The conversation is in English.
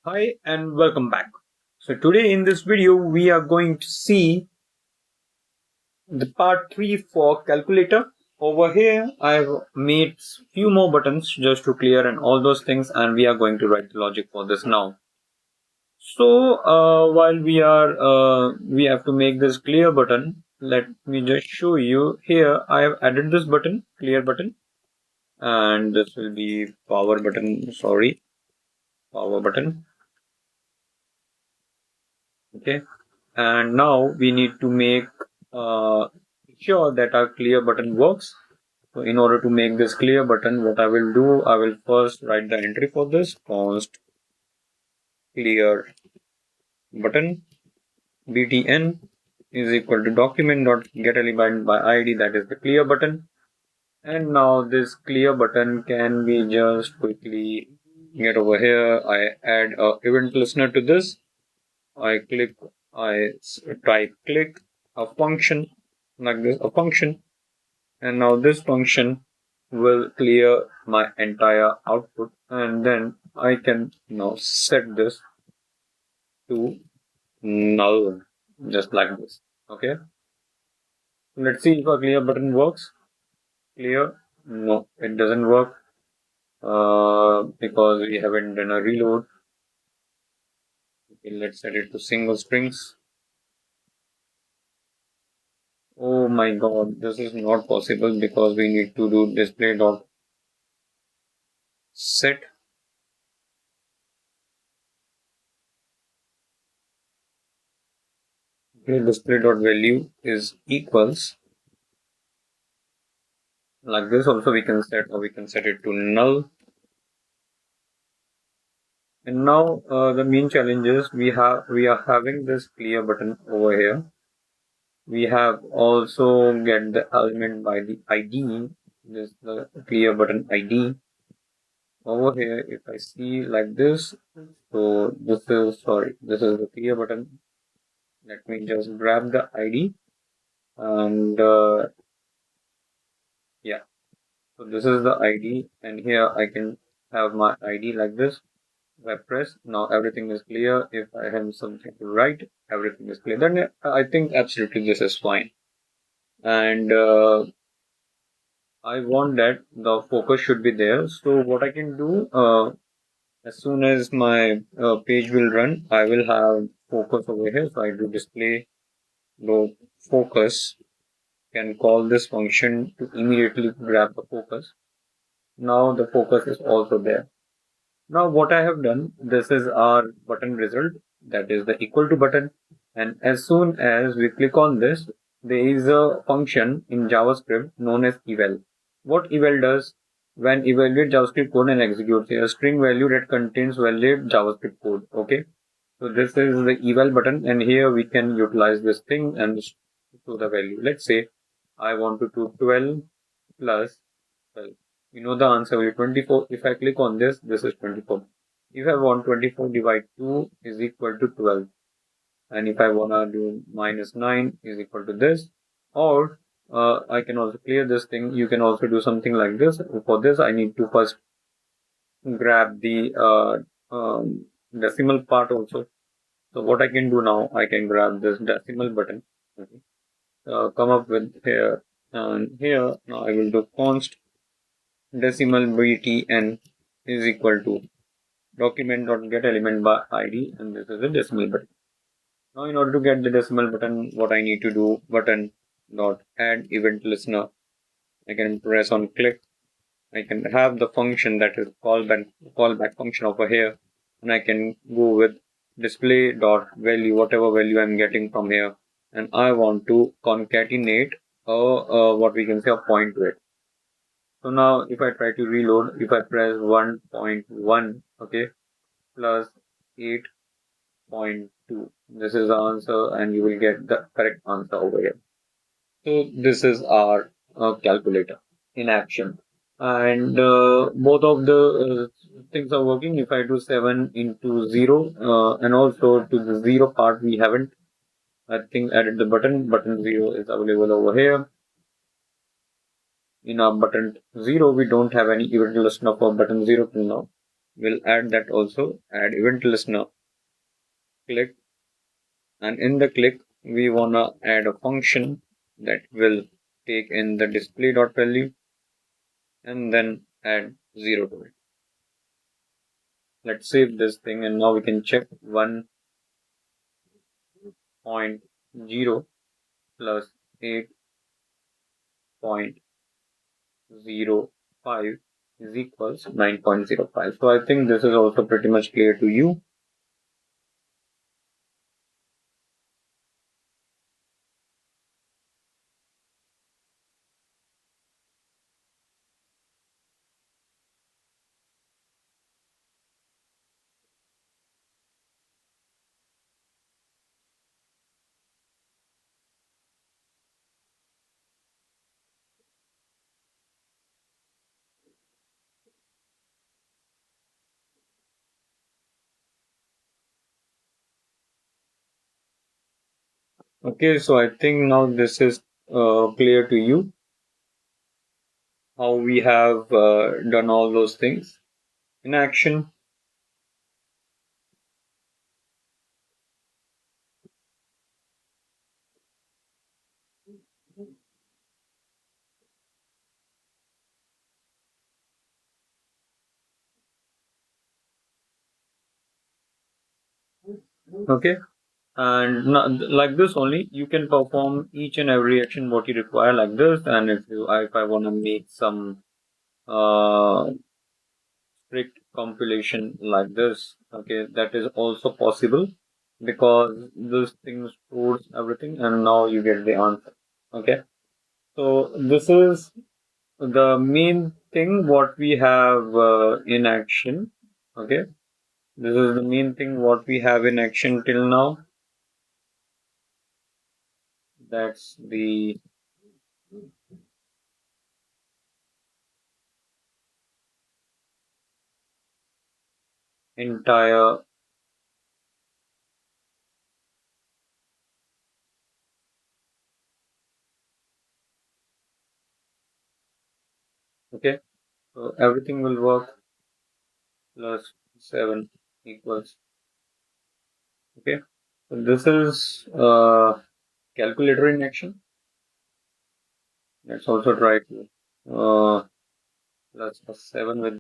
Hi and welcome back. So today in this video we are going to see the part 3 for calculator. Over here I've made few more buttons just to clear and all those things, and we are going to write the logic for this now. So while we have to make this clear button, let me just show you here. I have added this button, clear button, and this will be power button, power button. Okay, and now we need to make uh, sure that our clear button works. So in order to make this clear button, what I will do, I will first write the entry for this const clear button btn is equal to document dot get element by id, that is the clear button. And now this clear button can be just quickly get over here. I add a event listener to this. I click, type click a function like this, a function, and now this function will clear my entire output, and then I can now set this to null, just like this. Okay, let's see if a clear button works. Clear? No, it doesn't work because we haven't done a reload. Okay, let's set it to single strings. Oh my god, this is not possible because we need to do display dot set. Okay, display dot value is equals like this. Also we can set, or we can set it to null. And now the main challenge is we are having this clear button over here. We have also get the element by the ID. This the clear button ID over here. If I see like this, so this is the clear button. Let me just grab the ID, and yeah, so this is the ID, and here I can have my ID like this. If I press, now everything is clear. If I have something to write, everything is clear. Then I think absolutely this is fine. And I want that the focus should be there. So what I can do, as soon as my page will run, I will have focus over here. So I do display dot focus. Can call this function to immediately grab the focus. Now the focus is also there. Now what I have done, this is our button result, that is the equal to button. And as soon as we click on this, there is a function in JavaScript known as eval. What eval does, when evaluate JavaScript code and executes a string value that contains valid JavaScript code. Okay, so this is the eval button, and here we can utilize this thing and to the value. Let's say I want to do 12 plus 12. You know the answer will be 24. If I click on this, this is 24. If I want 24 divide 2 is equal to 12. And if I want to do minus 9 is equal to this. Or I can also clear this thing. You can also do something like this. For this, I need to first grab the decimal part also. So what I can do now, I can grab this decimal button. Okay. Come up with here, and here now I will do const decimal btn is equal to document dot get element by id, and this is the decimal button. Now in order to get the decimal button, what I need to do, button dot add event listener. I can press on click. I can have the function that is callback function over here, and I can go with display dot value, whatever value I'm getting from here, and I want to concatenate what we can say a point to it. So now if I try to reload, if I press 1.1, okay, plus 8.2, this is the answer, and you will get the correct answer over here. So this is our calculator in action. And both of the things are working. If I do 7 into 0, and also to the 0 part, we haven't, I think, added the button 0 is available over here. In our button 0, we don't have any event listener for button 0 till now. we'll add that also. Add event listener. Click, and in the click, we wanna add a function that will take in the display.value and then add 0 to it. Let's save this thing, and now we can check 1.0 plus 8.05 is equals 9.05. So I think this is also pretty much clear to you. Okay, so I think now this is clear to you how we have done all those things in action. Okay, and like this only you can perform each and every action what you require like this. And if I want to make some strict compilation like this, okay, that is also possible because this thing stores everything and now you get the answer. Okay, so this is the main thing what we have in action. Okay, this is the main thing what we have in action till now. That's the entire. Okay, so everything will work plus 7 equals. Okay, so this is calculator in action. Let's also try to plus 7 with